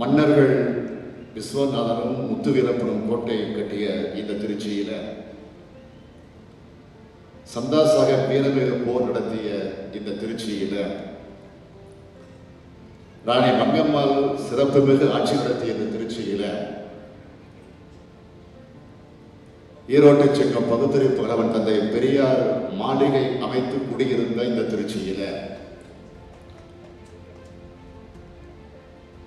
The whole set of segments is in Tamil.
மன்னர்கள் விஸ்வநாதனும் முத்துவீரப்பனும் கோட்டை கட்டிய இந்த திருச்சியில சந்தாசாகர் வீரமிகு போர் நடத்திய இந்த திருச்சியில ராணி மங்கம்மாள் சிறப்பு மிகு ஆட்சி நடத்திய இந்த திருச்சியில ஈரோட்டை செங்கம் பகுத்தறிவு புலவன் தந்தை பெரியார் மாளிகை அமைத்து குடியிருந்த இந்த திருச்சியில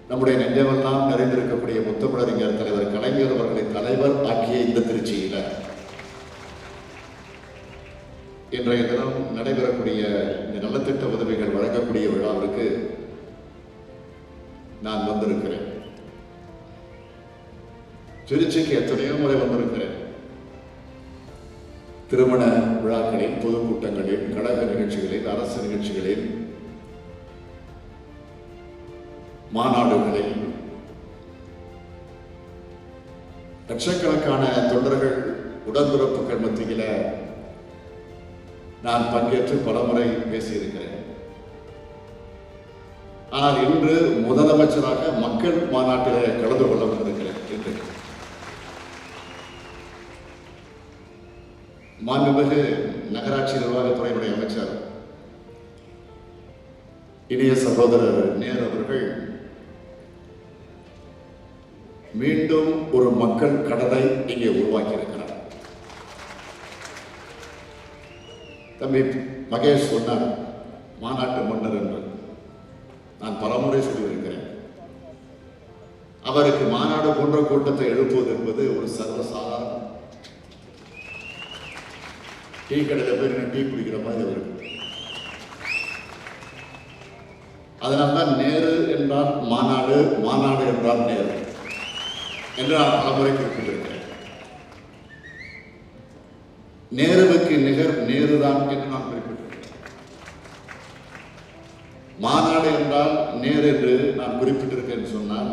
நம்முடைய நெஞ்சமெல்லாம் நிறைந்திருக்கக்கூடிய முத்தமிழறிஞர் தலைவர் கலைஞர் அவர்களை தலைவர் ஆக்கிய இந்த திருச்சியில இன்றைய தினம் நடைபெறக்கூடிய இந்த நலத்திட்ட உதவிகள் வழங்கக்கூடிய விழாவிற்கு நான் வந்திருக்கிறேன். திருச்சிக்கு எத்தனையோ முறை வந்திருக்கிறேன். திருமண விழாக்களில், பொதுக்கூட்டங்களில், கழக நிகழ்ச்சிகளில், அரசு நிகழ்ச்சிகளில், மாநாடுகளில் லட்சக்கணக்கான தொண்டர்கள் உடன்பிறப்புகள் மத்தியில நான் பங்கேற்று பலமுறை பேசியிருக்கிறேன். ஆனால் இன்று முதலமைச்சராக மக்கள் மாநாட்டிலே கலந்து கொள்ள வந்திருக்கிறேன். என்று மாண்புமிகு நகராட்சி நிர்வாகத்துறையினுடைய அமைச்சர் இனிய சகோதரர் நேரு அவர்கள் மீண்டும் ஒரு மக்கள் கடனை இங்கே உருவாக்கி இருக்கிறார். தம்பி மகேஷ் சொன்னார் மாநாட்டு மன்னர் என்று. நான் பலமுறை சொல்லியிருக்கிறேன். அவருக்கு மாநாடு போன்ற கூட்டத்தை எழுப்புவது என்பது ஒரு சர்வசாதாரண டீ கடையில் போய் டீ குடிக்கிற மாதிரி அவருக்கு. அதனால்தான் நேரு என்றால் மாநாடு, மாநாடு என்றால் நேரு என்று நான் பலமுறை குறிப்பிட்டிருக்கிறேன். நேருவுக்கு நிகர் நேருதான் என்று நான் குறிப்பிட்டிருக்கிறேன். மாநாடு என்றால் நேரு என்று நான் குறிப்பிட்டிருக்கேன் சொன்னால்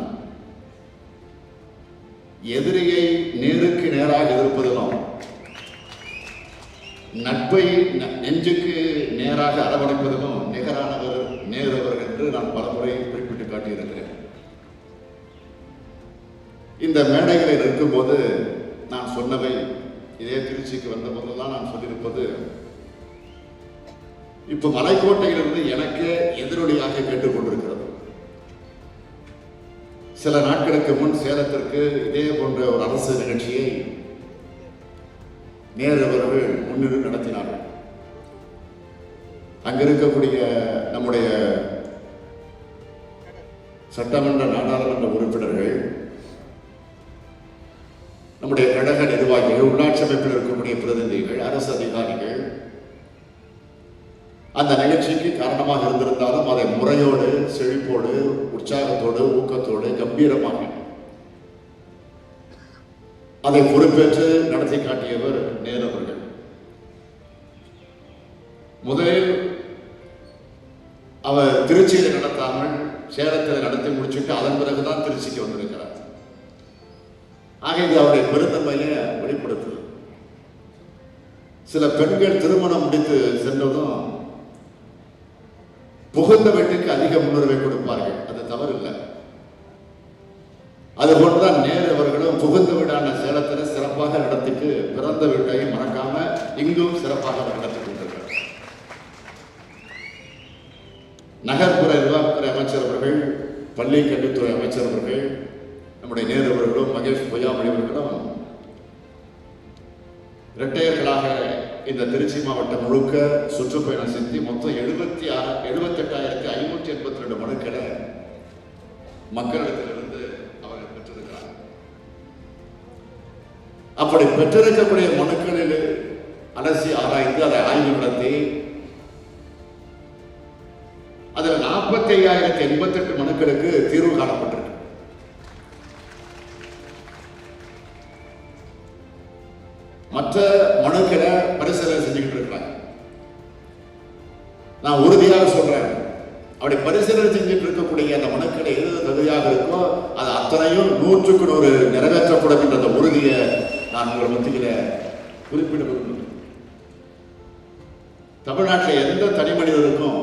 எதிரியை நேருக்கு நேராக எதிர்ப்பதிலும் நட்பை நெஞ்சுக்கு நேராக அரவணைப்பதிலும் நிகரானவர் நேரு அவர்கள் என்று நான் பலமுறை குறிப்பிட்டு காட்டியிருக்கிறேன். இந்த மேடைகளில் இருக்கும்போது நான் சொன்னவை, இதே திருச்சிக்கு வந்த போதெல்லாம் நான் சொல்லியிருப்பது, இப்ப மலைக்கோட்டையிலிருந்து எனக்கு எதிரொலியாக கேட்டுக்கொண்டிருக்கிறது. சில நாட்களுக்கு முன் சேலத்திற்கு இதே போன்ற ஒரு அரசு நிகழ்ச்சியை நேரு அவர்கள் முன்னின்று நடத்தினார்கள். அங்கிருக்கக்கூடிய நம்முடைய சட்டமன்ற நாடாளுமன்ற உறுப்பினர்கள், நம்முடைய கழக நிர்வாகிகள், உள்ளாட்சி அமைப்பில் இருக்கக்கூடிய பிரதிநிதிகள், அரசு அதிகாரிகள் அந்த நிகழ்ச்சிக்கு காரணமாக இருந்திருந்தாலும் அதை முறையோடு, செழிப்போடு, உற்சாகத்தோடு, ஊக்கத்தோடு, கம்பீரமாக அதை பொறுப்பேற்று நடத்தி காட்டியவர் நேரு அவர்கள். முதலில் அவர் திருச்சியில் நடத்தாமல் சேலத்தில் நடத்தி முடிச்சுட்டு அதன் பிறகுதான் திருச்சிக்கு வந்திருக்கிறார். ஆக இது அவருடைய பெருந்தன்மையை வெளிப்படுத்துது. சில பெண்கள் திருமணம் முடித்து சென்றதும் புகுந்த வீட்டுக்கு அதிக முன்னுரிமை கொடுப்பார்கள். அது தவறு இல்லை. அதுபோன்றுதான் நேரு அவர்களும் புகுந்த வீடான சேலத்தில் சிறப்பாக நடத்திட்டு பிறந்த வீட்டையும் மறக்காம இங்கும் சிறப்பாக நடத்தி கொண்டிருக்கிறார். நகர்ப்புற நிர்வாகத்துறை அமைச்சர் அவர்கள், பள்ளி கல்வித்துறை அமைச்சர் அவர்கள், நம்முடைய நேரு அவர்களும் மகேஷ் பொய்யாமொழி அவர்களும் இரட்டையர்களாக இந்த திருச்சி மாவட்டம் முழுக்க சுற்றுப்பயணம் செஞ்சு மொத்தம் 78,582 மனுக்களை மக்களிடத்திலிருந்து அவர்கள் பெற்றிருக்கிறார். அப்படி பெற்றிருக்கக்கூடிய மனுக்களில் அலசி ஆராய்ந்து அதை ஆய்வு நடத்தி அதில் 45,088 மனுக்களுக்கு தீர்வு காணப்பட்டிருக்கு. மற்ற மனுக்களை பரிசீலனை செஞ்சுக்கிட்டு இருக்கிறாங்க. நான் உறுதியாக சொல்றேன், அப்படி பரிசீலனை செஞ்சுட்டு இருக்கக்கூடிய அந்த மனுக்களை எது தகுதியாக இருக்கோ அது அத்தனையும் 100க்கு 100 நிறைவேற்றப்படும் என்ற அந்த உறுதியை நான் உங்கள் மத்தியில குறிப்பிட விரும்புகிறேன். தமிழ்நாட்டில் எந்த தனி மனிதருக்கும்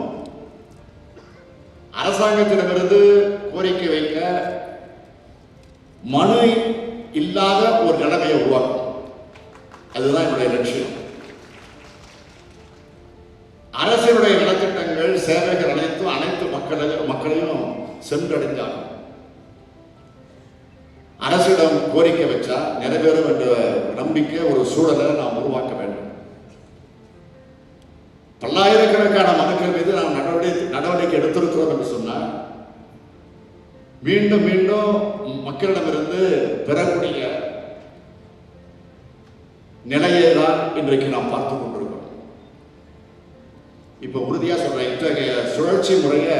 அரசாங்கத்திடமிருந்து கோரிக்கை வைக்க மனு இல்லாத ஒரு நிலைமையை உருவாக்கும். அதுதான் என்னுடைய லட்சியம். அரசினுடைய நலத்திட்டங்கள், சேவைகள் அனைத்தும் அனைத்து மக்களையும் சென்றடைஞ்சாகும். அரசிடம் கோரிக்கை வச்சா நிறைவேறும் என்ற நம்பிக்கை, ஒரு சூழலை நாம் உருவாக்க வேண்டும். பல்லாயிரக்கணக்கான மனுக்கள் மீது நாம் நடவடிக்கை எடுத்திருக்கிறோம் என்று சொன்னால் மீண்டும் மீண்டும் மக்களிடமிருந்து பெறக்கூடிய நிலையை தான் இன்றைக்கு நாம் பார்த்துக் கொண்டிருக்கிறோம். இப்ப உறுதியா சொல்றேன், இத்தகைய சுழற்சி முறையை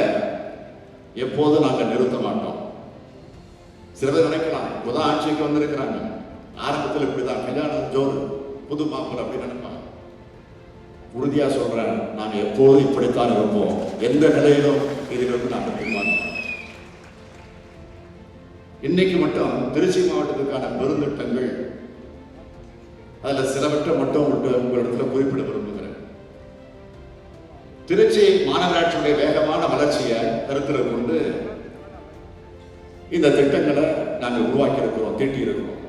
எப்போது நாங்கள் நிறுத்த மாட்டோம். சில பேர் நினைக்கலாம், இப்போதான் ஆட்சிக்கு வந்திருக்கிறாங்க, ஆரம்பத்தில் இப்படிதான் கல்யாணம் ஜோறு புது மாப்பிள்ளை அப்படி நினைப்பாங்க. உறுதியா சொல்றேன், நாங்க எப்போதும் இப்படித்தான் இருப்போம். எந்த நிலையிலும் இதிலிருந்து நாங்கள் பின்வாங்க. இன்னைக்கு மட்டும் திருச்சி மாவட்டத்துக்கான பெருந்திட்டங்கள், அதுல சிலவற்றை மட்டும் உங்களிடத்துல குறிப்பிட விரும்புகிறேன். திருச்சி மாநகராட்சியுடைய வேகமான வளர்ச்சியை கருத்தில் கொண்டு இந்த திட்டங்களை நாங்கள் உருவாக்கி இருக்கிறோம், தீட்டி இருக்கிறோம்.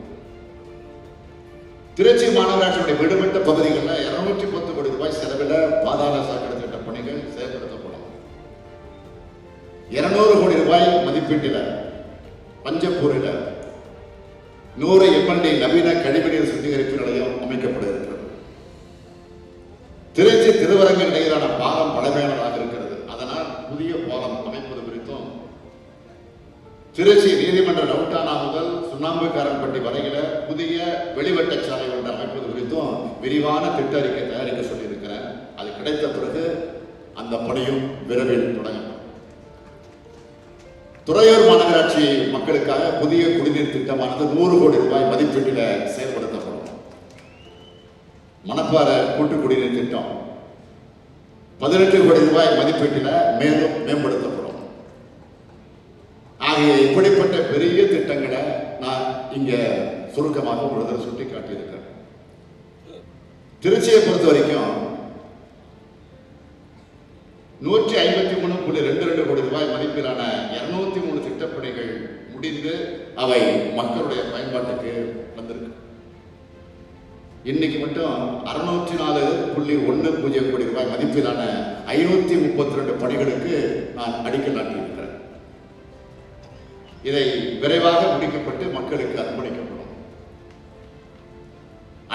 திருச்சி மாநகராட்சியுடைய விடுபட்ட பகுதிகளில் 210 கோடி ரூபாய் செலவில் பாதாள சாக்கடை திட்ட பணிகள் செயல்படுத்தப்படும். 200 கோடி ரூபாய் மதிப்பீட்டில் பஞ்சப்பூரில் 100 MLD நவீன கழிவுநீர் சுத்திகரிப்பு நிலையம் அமைக்கப்பட இருக்கிறது. திருச்சி திருவரங்கம் இடையிலான பாலம் பழமையானதாக இருக்கிறது. அதனால் புதிய பாலம் அமைப்பது குறித்தும், திருச்சி நீதிமன்ற ரவுட்டானா முதல் சுண்ணாம்புக்காரன்பட்டி வரையில புதிய வெளிவட்ட சாலை ஒன்று அமைப்பது குறித்தும் விரிவான திட்ட அறிக்கை தயாரிக்க சொல்லியிருக்கிறேன். அது கிடைத்த பிறகு அந்த பணியும் விரைவில் தொடங்கும். துறையூர் மாநகராட்சி மக்களுக்காக புதிய குடிநீர் திட்டமானது 100 கோடி ரூபாய் மதிப்பீட்டில் செயல்படுத்தப்படும். மணப்பாறை கூட்டு குடிநீர் திட்டம் 18 கோடி ரூபாய் மதிப்பீட்டில் மேலும் மேம்படுத்தப்படும். ஆகிய இப்படிப்பட்ட பெரிய திட்டங்களை நான் இங்க சுருக்கமாக ஒரு சுட்டி காட்டியிருக்கிறேன். திருச்சியை பொறுத்த வரைக்கும் 153.22 கோடி ரூபாய் மதிப்பிலான 203 திட்டப்பணிகள் முடிந்து அவை மக்களுடைய பயன்பாட்டுக்கு வந்திருக்கு. இன்னைக்கு மட்டும் 604.10 கோடி ரூபாய் மதிப்பிலான 532 பணிகளுக்கு நான் அடிக்கல் நாட்டியிருக்கிறேன். இதை விரைவாக முடிக்கப்பட்டு மக்களுக்கு அர்ப்பணிக்கப்படும்.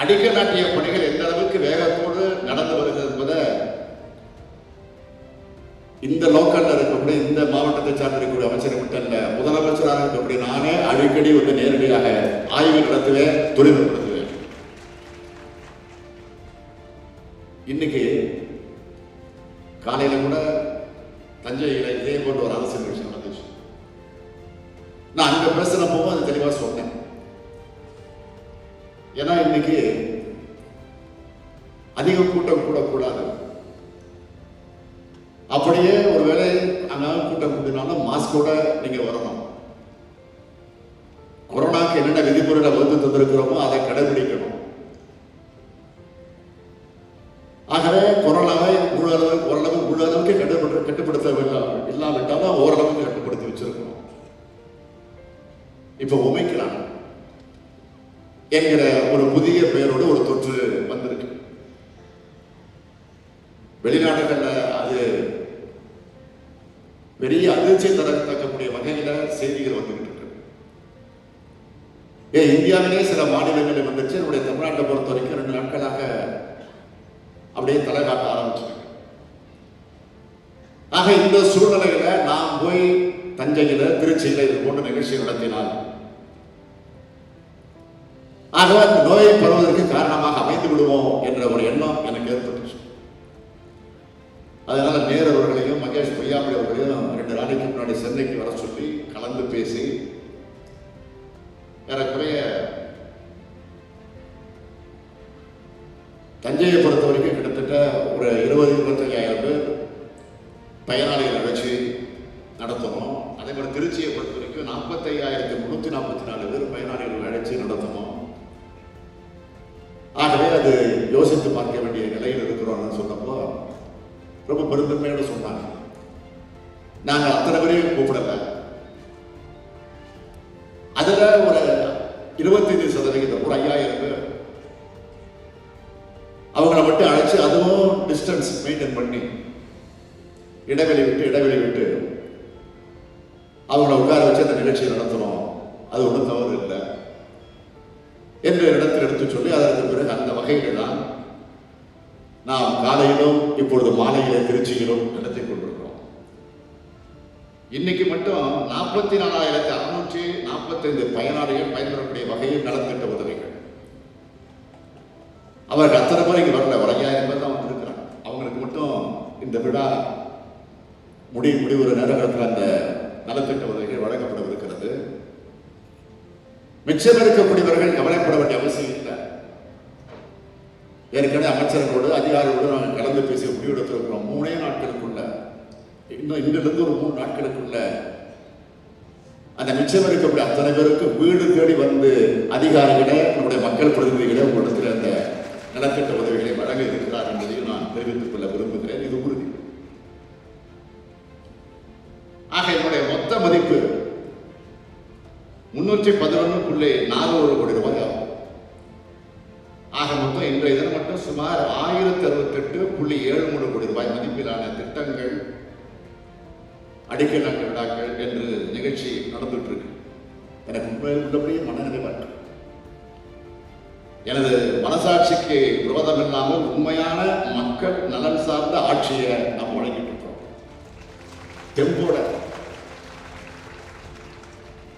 அடிக்கல் நாட்டிய பணிகள் எந்த அளவுக்கு வேகத்தோடு நடந்து வருகிறது என்பதை இந்த லோக்கல்ல இருக்கக்கூடிய, இந்த மாவட்டத்தை சார்ந்த இருக்கக்கூடிய அமைச்சர் மட்டும் இல்ல, முதலமைச்சராக இருக்கக்கூடிய நானே அடிக்கடி வந்து நேரடியாக ஆய்வு நடத்துவேன், துரிதப்படுத்துவேன். இன்னைக்கு காலையில கூட தஞ்சையில இதே போன்ற ஒரு அரசு நிகழ்ச்சி நடந்துச்சு. நான் அங்க பேசுறப்போ அது தெளிவா சொன்னேன். ஏன்னா இன்னைக்கு அதிக கூட்டம் கூடக்கூடாது. அப்படியே ஒருவேளை அங்க கூட்டம் கூட்டினாலும் மாஸ்கோட நீங்க வரணும். கொரோனாக்கு என்னென்ன விதிமுறைகளை வகுத்து தந்திருக்கிறோமோ அதை கடைபிடிக்கணும். ஆகவே கொரோனாவை ஓரளவுக்கு கட்டுப்படுத்த இல்லாவிட்டாலும் ஓரளவுக்கு கட்டுப்படுத்தி வச்சிருக்கணும். இப்ப ஒமைக்கிறான் என்கிற ஒரு புதிய பெயரோடு ஒரு தொற்று வந்திருக்கு. வெளிநாடுகள்ல அது பெரிய அதிர்ச்சி தரக்கூடிய வகையில செய்திகள் வந்துகிட்டு இருக்கு. இந்தியாவிலே சில மாநிலங்களில் வந்துச்சு. என்னுடைய தமிழ்நாட்டை பொறுத்த வரைக்கும் 2 நாட்களாக அப்படியே தலை காட்ட ஆரம்பிச்சிருக்கு. ஆக இந்த சூழ்நிலையில நாம் போய் தஞ்சையில, திருச்சியில இது போன்ற நிகழ்ச்சி நடத்தினால் ஆக அந்த நோயை பரவுவதற்கு காரணமாக அமைந்து விடுவோம் என்ற ஒரு எண்ணம் எனக்கு ஏற்பட்டுச்சு. அதனால நேரு அவர்களையும் மகேஷ் பொய்யாமொழி அவர்களையும் 2 நாளைக்கு முன்னாடி சென்னைக்கு வர சொல்லி கலந்து பேசி ஏறக்குறைய தஞ்சையை பொறுத்த வரைக்கும் கிட்டத்தட்ட ஒரு 20-25,000 பேர் பயனாளிகள் அழைச்சி நடத்தணும். அதே மாதிரி திருச்சியை பொறுத்த வரைக்கும் 45,344 பேர் பயனாளிகள் அழைச்சி நடத்தணும். ஆகவே அது யோசித்து பார்க்க வேண்டிய நிலையில் இருக்கிறோம்னு சொன்னப்போ ரொம்ப பெருந்தன்மையோட சொன்னாங்க. நாங்கள் அத்தனை பேரையும் கூப்பிடல, அதுல ஒரு 25% ஒரு 5000 பேர் அவங்கள மட்டும் அழைச்சு, அதுவும் டிஸ்டன்ஸ் மெயின்டைன் பண்ணி இடைவெளி விட்டு அவங்கள உட்கார வச்சு அந்த நிகழ்ச்சியை நடத்தணும். அது ஒன்றும் தவறு இல்லை என்ற இடத்தில் எடுத்து சொல்லி, அதற்கு பிறகு அந்த வகையில தான் நாம் காலையிலும் இப்பொழுது மாலையிலே திருச்சியிலும் நடத்தி கொண்டிருக்கிறோம். இன்னைக்கு மட்டும் 44,645 பயனாளிகள் பயன்பெறக்கூடிய வகையில் நலத்திட்ட உதவிகள். அவருக்கு அத்தனை பேர் இங்கே வரல, ஒரு 5000 பேர் தான் வந்திருக்கிறாங்க. அவங்களுக்கு மட்டும் இந்த விழா முடிவுற நேரத்தில் அந்த நலத்திட்ட உதவிகள் வழங்கப்படவிருக்கிறது. மிச்சம் இருக்கக்கூடியவர்கள் கவலைப்பட வேண்டிய அவசியம் இல்லை. ஏற்கனவே அமைச்சர்களோடு அதிகாரிகளோடு நாங்கள் கலந்து பேசி முடிவெடுத்திருக்கிறோம். 3 நாட்களுக்குள்ள, இன்னும் இன்றிலிருந்து ஒரு 3 நாட்களுக்குள்ள அந்த மிச்சம் இருக்கக்கூடிய அத்தனை பேருக்கு வீடு தேடி வந்து அதிகாரிகளை, நம்முடைய மக்கள் பிரதிநிதிகளை உங்களிடத்தில் அந்த நலத்திட்ட உதவிகளை வழங்க இருக்கிறார் என்பதையும் நான் தெரிவித்துக் கொள்ள விரும்புகிறேன். இது உறுதி. ஆக என்னுடைய மொத்த மதிப்பு 311.41 கோடி ரூபாய் ஆகும். ஆக மொத்தம் இன்றைய தினம் மட்டும் சுமார் 1068.73 கோடி ரூபாய் மதிப்பிலான திட்டங்கள், அடிக்கல் நாட்டு விழாக்கள் என்று நிகழ்ச்சி நடந்துட்டு இருக்கு. எனக்கு உண்மையில் உள்ளபடியே மனநிறைவா இருக்கு. எனது மனசாட்சிக்கு விரோதம் இல்லாமல் உண்மையான மக்கள் நலன் சார்ந்த ஆட்சியை நாம் வழங்கிட்டு இருக்கோம். தெம்போட,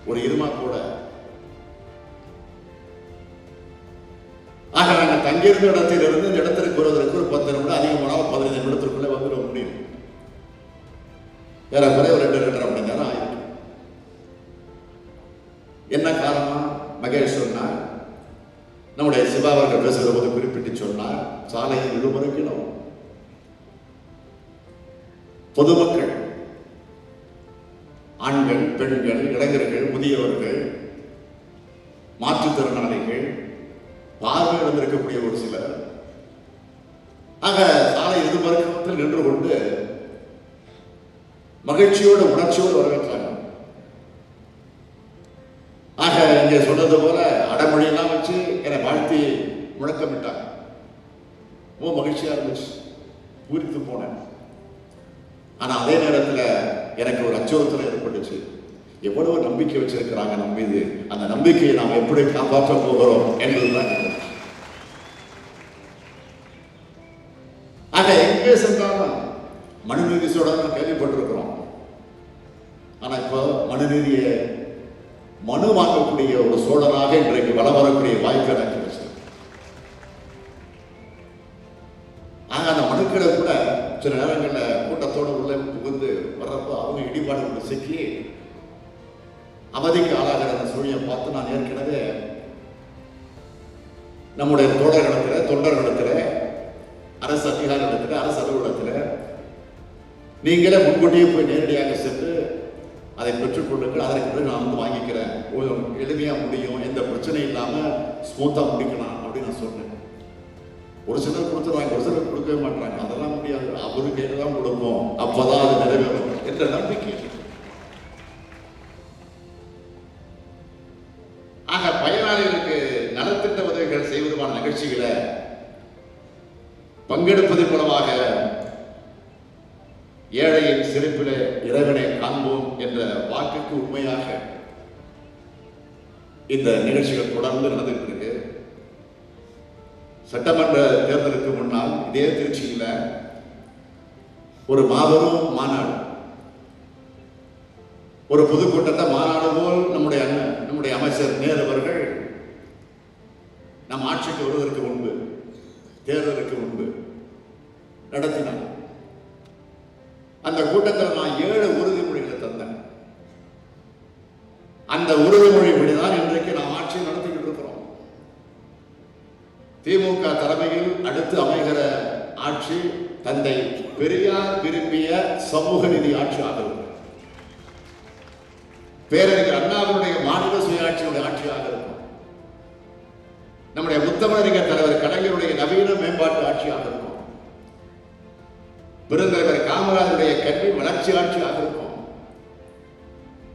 ஒரு இருமாப்போட. ஆக நாங்கள் தங்கியிருந்த இடத்திலிருந்து இந்த இடத்திற்கு வருவதற்கு ஒரு 10 நிமிடம், அதிகமானால் 15 நிமிடத்திற்குள்ளே வந்துட முடியும். ஏறக்குறைய ஒரு 2-2.5 மணி நேரம் ஆயிருக்கு. என்ன காரணம்? மகேஷ் சொன்னார், நம்முடைய சிவா அவர்கள் பேசுகிற போது குறிப்பிட்டு சொன்னார், சாலையை விடுமுறைக்கணும். பொதுமக்கள், ஆண்கள், பெண்கள், இளைஞர்கள், முதியவர்கள், மாற்றுத்திறனாளிகள், பார்வை இழந்திருக்கக்கூடிய ஒரு சிலர், ஆக சாலை எதிர்பார்க்கத்தில் நின்று கொண்டு மகிழ்ச்சியோடு உணர்ச்சியோடு வரவேற்றாங்க. ஆக இங்கே சொன்னது போல அடமொழியெல்லாம் வச்சு என்னை வாழ்த்தி முழக்கமிட்டாங்க. ரொம்ப மகிழ்ச்சியா இருந்துச்சு, பூரித்து போனேன். ஆனா அதே நேரத்தில் எனக்கு ஒரு அச்சுறுத்தல் ஏற்பட்டுச்சு. எவ்வளவு நம்பிக்கை வச்சிருக்கிறாங்க நம்ம மீது, அந்த நம்பிக்கையை நாம் எப்படி காப்பாற்ற போகிறோம் என்பதுதான். ஆக எங்கே சென்றாலும் மனுநீதி சோழன் கேள்விப்பட்டிருக்கிறோம். ஆனா இப்போ மனுநீதியை மனு வாங்கக்கூடிய ஒரு சோழனாக இன்றைக்கு வளம் வரக்கூடிய வாய்ப்பு எனக்கு கிடைச்சது. ஆக அந்த மனுக்களை கூட சில நேரங்களில் கூட்டத்தோடு உள்ள புகுந்து வர்றப்போ அவங்க இடிபாடு கொண்டு சிக்கி அவதிக்கு ஆளாகிற அந்த சூழலை பார்த்து நான் ஏற்கனவே நம்முடைய தோழர்களிடத்தில், தொண்டர்களிடத்தில், அரசு அதிகாரிகளிடத்தில், அரசு அலுவலகத்தில் நீங்களே முன்கூட்டியே போய் நேரடியாக சென்று அதை பெற்றுக்கொள்ளுங்கள், அதற்கு பிறகு நான் வந்து வாங்கிக்கிறேன், எளிமையாக முடியும், எந்த பிரச்சனையும் இல்லாமல் ஸ்மூத்தாக முடிக்கலாம் அப்படின்னு நான் சொன்னேன். ஒரு சிலர் கொடுத்துருவாங்க, ஒரு சிலர் கொடுக்கவே மாட்டாங்க. அதெல்லாம் முடியாது, அவரு கையில் தான் கொடுப்போம், அப்போதான் அது நிறைவேறும் என்ற நம்பிக்கை. ஆக பயனாளிகளுக்கு நலத்திட்ட உதவிகள் செய்வதுமான நிகழ்ச்சிகளை பங்கெடுப்பதன் மூலமாக ஏழையின் சிரிப்பிலே இறைவனை காண்போம் என்ற வாக்குக்கு உண்மையாக இந்த நிகழ்ச்சிகள் தொடர்ந்து நடந்துட்டு இருக்கு. சட்டமன்ற தேர்தலுக்கு முன்னால் இதே திருச்சியில் ஒரு மாபெரும் மாநாடு, ஒரு பொதுக்கூட்டத்தை மாநாடு போல் நம்முடைய அமைச்சர் நேரு அவர்கள் நம் ஆட்சிக்கு வருவதற்கு முன்பு, தேர்தலுக்கு முன்பு நடத்தினார். அந்த கூட்டத்தில் நான் 7 உறுதிமொழிகளை தந்தேன். அந்த உறுதிமொழிப்படிதான் இன்றைக்கு நாம் ஆட்சி நடத்திக்கிட்டு இருக்கிறோம். திமுக தலைமையில் அடுத்து அமைகிற ஆட்சி தந்தை பெரியார் விரும்பிய சமூக நீதி ஆட்சியாக இருக்கும். பேரறிஞர் அண்ணாவினுடைய மாநில சுயாட்சியுடைய ஆட்சியாக இருக்கும். நம்முடைய முத்தமிழறிஞர் தலைவர் கலைஞருடைய நவீன மேம்பாட்டு ஆட்சியாக இருக்கும். பெருந்தலைவர் காமராஜருடைய கல்வி வளர்ச்சி ஆட்சியாக இருக்கும்.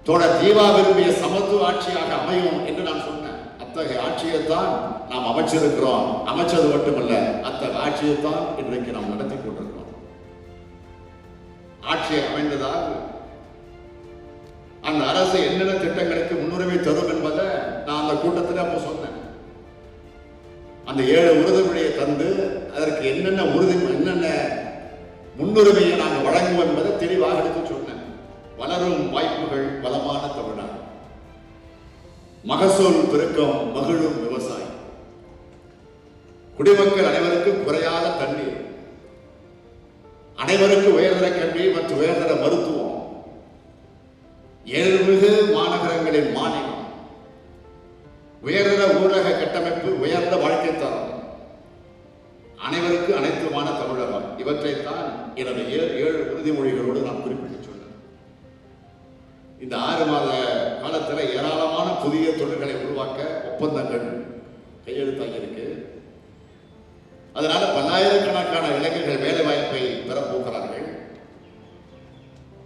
தோழர் ஜீவா விரும்பிய சமத்துவ ஆட்சியாக அமையும் என்று நான் சொன்னேன். அத்தகைய ஆட்சியைத்தான் நாம் அமைச்சிருக்கிறோம். அமைச்சது மட்டுமல்ல, அத்தகைய ஆட்சியைத்தான் இன்றைக்கு நாம் நடத்தி கொண்டிருக்கிறோம். ஆட்சி அமைந்ததால் அந்த அரசு என்னென்ன திட்டங்களுக்கு முன்னுரிமை தரும் என்பதை நான் அந்த கூட்டத்தில் அப்போ சொன்னேன். அந்த 7 உறுதிமொழியை தந்து அதற்கு என்னென்ன முன்னுரிமையை நாங்கள் வழங்குவோம் என்பதை தெளிவாக எடுத்து சொன்னேன். வளரும் வாய்ப்புகள், வளமான தமிழ்நாடு, மகசூல் பெருக்கம், மகிழும் விவசாயம், குடிமக்கள் அனைவருக்கும் குறையாத தண்ணீர், அனைவருக்கு உயர்தர கல்வி மற்றும் உயர்தர மருத்துவம், ஏழ்மிகு மாநகரங்களின் மாநிலம், உயர்தர ஊரக கட்டமைப்பு, உயர்ந்த வாழ்க்கை தரம், அனைவருக்கு அனைத்துமான தமிழகம். இவற்றைத்தான் எனது 7 உறுதிமொழிகளோடு நான் குறிப்பிட்டு சொன்னேன். இந்த 6 மாத காலத்தில் ஏராளமான புதிய தொழில்களை உருவாக்க ஒப்பந்தங்கள் கையெழுத்தாகியிருக்கு. அதனால பல்லாயிரக்கணக்கான இளைஞர்கள் வேலை வாய்ப்பை பெறப்போகிறார்கள்.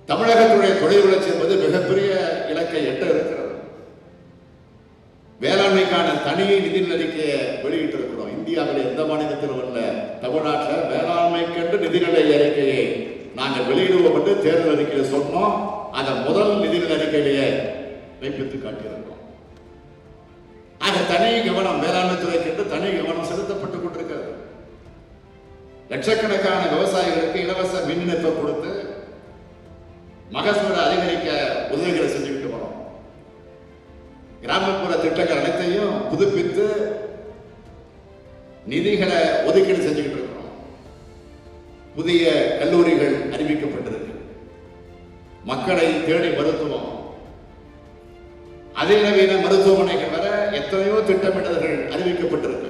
தமிழகத்துடைய தொழில் வளர்ச்சி என்பது மிகப்பெரிய இலக்கை எட்ட இருக்கிறது. வேளாண்மைக்கான தனி நிதி அறிக்கையை வெளியிட்டிருக்கிறோம். இந்தியாவில் எந்த மாநிலத்திலும் அல்ல, தமிழ்நாட்டில் வேளாண்மைக்கென்று நிதிநிலை அறிக்கையை நாங்கள் வெளியிடுவோம் என்று தேர்தல் அறிக்கையில் சொன்னோம். அந்த முதல் நிதிநிலை அறிக்கையிலேயே மெய்ப்பித்து காட்டியிருக்கிறோம். ஆக தனி கவனம் வேளாண்மை துறைக்கென்று தனி கவனம் செலுத்தப்பட்டுக் கொண்டிருக்கிறது. லட்சக்கணக்கான விவசாயிகளுக்கு இலவச மின் இணைப்பை கொடுத்து மகசூலை அதிகரிக்க உதவிகளை செஞ்சுக்கிட்டு வரோம். கிராமப்புற திட்டங்கள் அனைத்தையும் புதுப்பித்து நிதிகளை ஒதுக்கீடு செஞ்சுக்கிட்டு இருக்கிறோம். புதிய கல்லூரிகள் அறிவிக்கப்பட்டிருக்கு. மக்களை தேடி மருத்துவம், அதிநவீன மருத்துவமனைகள் வர எத்தனையோ திட்டமிடல்கள் அறிவிக்கப்பட்டிருக்கு.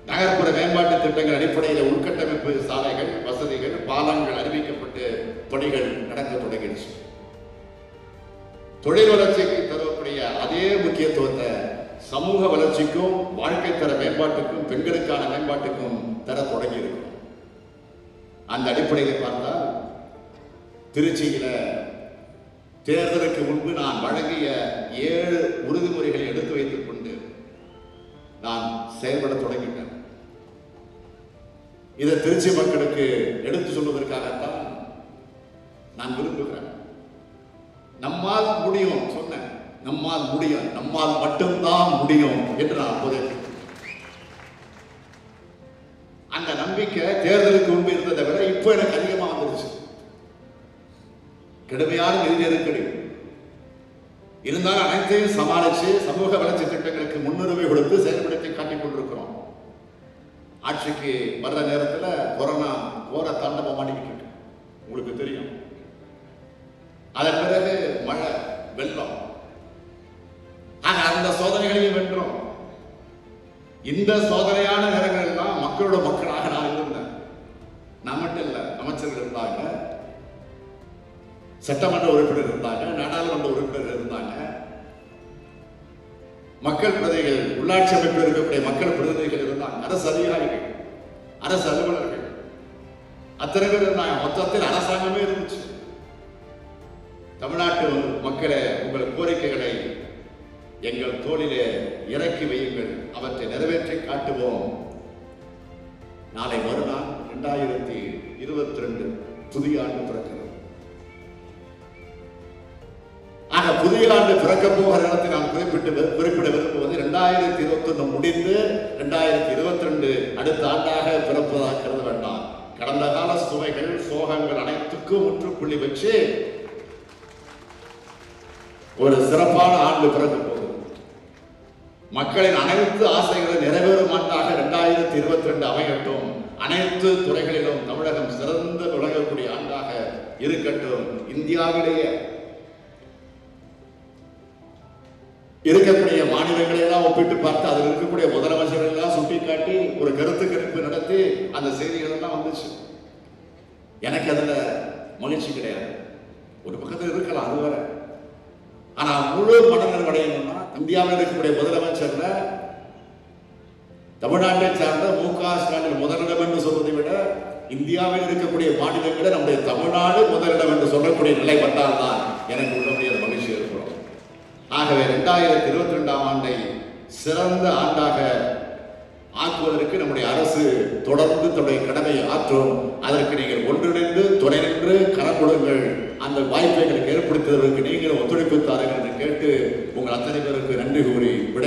நகர்ப்புற மேம்பாட்டு திட்டங்கள் அடிப்படையில் உள்கட்டமைப்பு சாலைகள், வசதிகள், பாலங்கள் அறிவிக்கப்பட்டு பணிகள் நடக்க தொடங்கிடுச்சு. தொழில் வளர்ச்சிக்கு தரக்கூடிய அதே முக்கியத்துவத்தை சமூக வளர்ச்சிக்கும் வாழ்க்கை தர மேம்பாட்டுக்கும் பெண்களுக்கான மேம்பாட்டுக்கும் தர தொடங்கி இருக்கும். அந்த அடிப்படையில் பார்த்தால் திருச்சியில தேர்தலுக்கு முன்பு நான் வழங்கிய 7 உறுதிமொழிகளை எடுத்து வைத்துக் கொண்டு நான் செயல்பட தொடங்கிட்டேன். இதை திருச்சி மக்களுக்கு எடுத்து சொல்வதற்காகத்தான் நான் விரும்புகிறேன். நம்மால் முடியும் சொன்னேன். நம்மால் முடியும், நம்மால் மட்டும்தான் முடியும் என்று நான் போதேன். அந்த நம்பிக்கை தேர்தலுக்கு முன்பு இருந்ததை விட இப்போ எனக்கு அதிகமாக வந்துருச்சு. கடுமையான நிதி நெருக்கடி இருந்தாலும் அனைத்தையும் சமாளித்து சமூக வளர்ச்சி திட்டங்களுக்கு முன்னுரிமை கொடுத்து செயல்படுத்தி காட்டிக் கொண்டிருக்கிறோம். ஆட்சிக்கு வர்ற நேரத்தில் கொரோனா கோர தாண்டவம் மாட்டிக்கிட்டு இருக்கு, உங்களுக்கு தெரியும். அதன் பிறகு மழை, வெள்ளம், அந்த சோதனைகளையும் வென்றோம். இந்த சோதனையான நேரங்கள் எல்லாம் மக்களோட மக்களாக நான் இருந்தேன். நான் மட்டும் இல்லை, அமைச்சர்கள் இருந்தாங்க, சட்டமன்ற உறுப்பினர் இருந்தாங்க, நாடாளுமன்ற உறுப்பினர் இருந்தாங்க, மக்கள் பிரதிநிதிகள், உள்ளாட்சி அமைப்பில் இருக்கக்கூடிய மக்கள் பிரதிநிதிகள் இருந்தாங்க, அரசு அதிகாரிகள், அரசு அலுவலர்கள், அத்தனை பேர் இருந்தாங்க. மொத்தத்தில் அரசாங்கமே இருந்துச்சு. தமிழ்நாட்டு மக்களே, உங்கள் கோரிக்கைகளை எங்கள் தோளிலே இறக்கி வையுங்கள், அவற்றை நிறைவேற்றி காட்டுவோம். நாளை மறுநாள் 2022 புதிய ஆண்டு பிறக்கிறது. ஆக புதிய ஆண்டு பிறக்க போகிற இடத்தை நான் குறிப்பிட விரும்புவது 2021 முடிந்து 2022 அடுத்த ஆண்டாக பிறப்பதாக கருத வேண்டாம். கடந்த கால சுமைகள், சோகங்கள் அனைத்துக்கும் முற்றுப்புள்ளி வச்சு ஒரு சிறப்பான ஆண்டு பிறக்க போகுது. மக்களின் அனைத்து ஆசைகளும் நிறைவேறும் ஆண்டாக 2022 அமையட்டும். அனைத்து துறைகளிலும் தமிழகம் சிறந்து விளங்கக்கூடிய ஆண்டாக இருக்கட்டும். இந்தியாவிலேயே இருக்கக்கூடிய மாநிலங்களை எல்லாம் ஒப்பிட்டு பார்த்து அதில் இருக்கக்கூடிய முதலமைச்சர்கள் எல்லாம் சுட்டிக்காட்டி ஒரு கருத்து கணிப்பு நடத்தி அந்த செய்திகள் எல்லாம் வந்துச்சு. எனக்கு அதுல மகிழ்ச்சி கிடையாது. ஒரு பக்கத்தில் இருக்கலாம், அது வேற. ஆனா முழு மனநிறைவடையணும்னா இந்தியாவில் இருக்கக்கூடிய முதலமைச்சர்ல தமிழ்நாட்டை சார்ந்த மு.க. ஸ்டாலின் முதலிடம் என்று சொல்வதை விட இந்தியாவில் இருக்கக்கூடிய மாநிலங்களை நம்முடைய தமிழ்நாடு முதலிடம் என்று சொல்லக்கூடிய நிலை வந்தால்தான் எனக்கு உள்ள ஆகவே 2022ஆம் ஆண்டை சிறந்த ஆண்டாக ஆக்குவதற்கு நம்முடைய அரசு தொடர்ந்து தன்னுடைய கடமையை ஆற்றும். அதற்கு நீங்கள் ஒன்றிணைந்து துணை நின்று கரம் கொடுங்கள். அந்த வாய்ப்பை எங்களுக்கு ஏற்படுத்துவதற்கு நீங்கள் ஒத்துழைப்பு தாருங்கள் என்று கேட்டு உங்கள் அத்தனை பேருக்கு நன்றி கூறி விடை